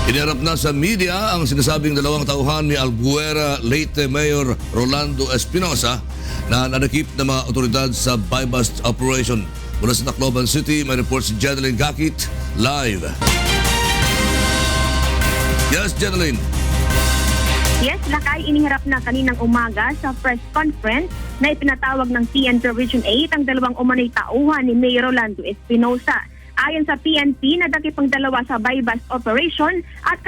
Inirap na sa media ang sinasabing dalawang tauhan ni Albuera Leyte Mayor Rolando Espinosa na nadakip ng mga otoridad sa buy-bust operation. Mula sa Tacloban City, may report si Jeneline Gakit live. Yes, Jeneline. Yes, Lakay, iniharap na kaninang umaga sa press conference na ipinatawag ng PNP Region 8 ang dalawang umano'y tauhan ni Mayor Rolando Espinosa. Ayon sa PNP, nadakip ang dalawa sa buy-bust operation at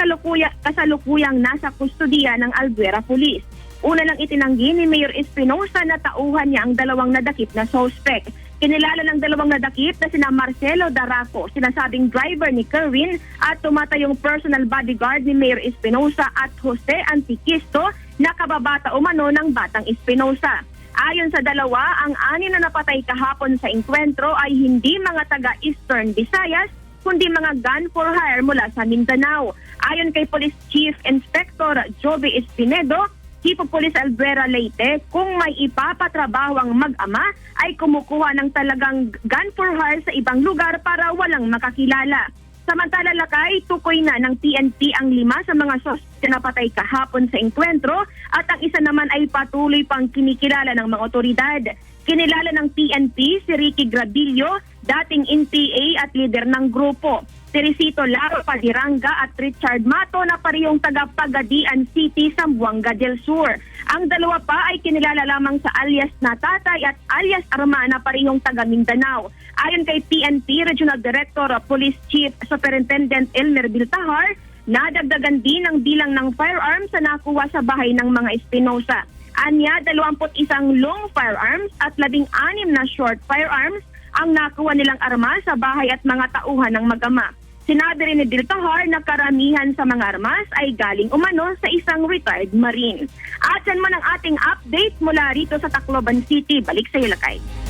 kasalukuyang nasa kustodiya ng Albuera Police. Una lang itinanggi ni Mayor Espinosa na tauhan niya ang dalawang nadakip na suspect. Kinilala ng dalawang nadakip na sina Marcelo Daraco, sinasabing driver ni Kerwin at tumatayong personal bodyguard ni Mayor Espinosa at Jose Antiquisto na kababata umano ng batang Espinosa. Ayon sa dalawa, ang 6 na napatay kahapon sa engkwentro ay hindi mga taga-Eastern Visayas, kundi mga gun for hire mula sa Mindanao. Ayon kay Police Chief Inspector Joby Espinedo, Chief of Police Albuera Leyte, kung may ipapatrabaho ang mag-ama ay kumukuha ng talagang gun for hire sa ibang lugar para walang makakilala. Samantala, Lakay, tukoy na ng PNP ang 5 sa mga suspect na napatay kahapon sa engkwentro at ang isa naman ay patuloy pang kinikilala ng mga otoridad. Kinilala ng PNP si Ricky Grabillo, dating NPA at leader ng grupo. Teresito Laro Padiranga at Richard Mato na parehong taga-Pagadian City, Zamboanga del Sur. Ang dalawa pa ay kinilala lamang sa alias na Tatay at alias Arma na parehong taga Mindanao. Ayon kay PNP Regional Director Police Chief Superintendent Elmer Biltahar, nadagdagan din ang bilang ng firearms na nakuha sa bahay ng mga Espinosa. Anya, 21 long firearms at 16 na short firearms ang nakuha nilang arma sa bahay at mga tauhan ng mag-ama. Sinabi rin ni Biltahar na karamihan sa mga armas ay galing umano sa isang retired Marine. At yan man ang ating update mula rito sa Tacloban City. Balik sa iyo, Lakay.